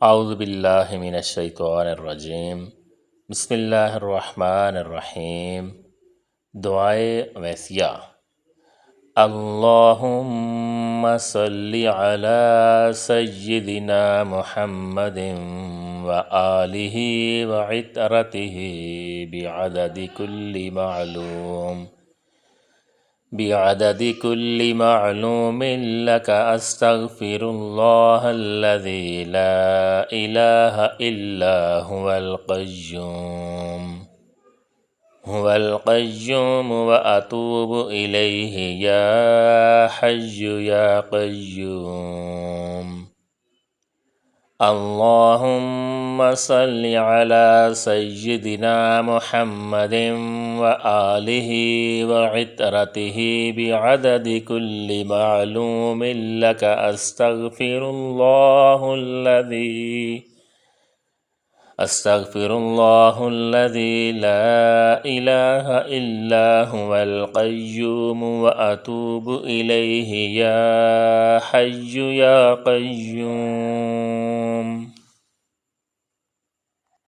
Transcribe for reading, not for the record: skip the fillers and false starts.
अऊज़ु बिल्लाहि मिनश्शैतानिर्रजीम बिस्मिल्लाहिर्रहमानिर्रहीम। दुआए वैसिया। अल्लाहुम्मा सल्लि अला सय्यिदिना मुहम्मदिन व आलिहि व इतरतिहि बिअददि कुल्लि मअलूमिन लक अस्तगफिरुल्लाहल्लज़ी ला इलाहा इल्ला हुवल क़य्यूम व अतूबु इलैहि या हय्यु या क़य्यूम। अल्लाहुम्मा सल्लि अला सय्यिदिना मुहम्मदिन व आलिहि व इतरतिहि बिअददि कुल्लि मअलूमिन लक अस्तगफिरुल्लाहल्लज़ी ला इलाहा इल्ला हुवल क़य्यूम व अतूबु इलैहि या हय्यु या क़य्यूम।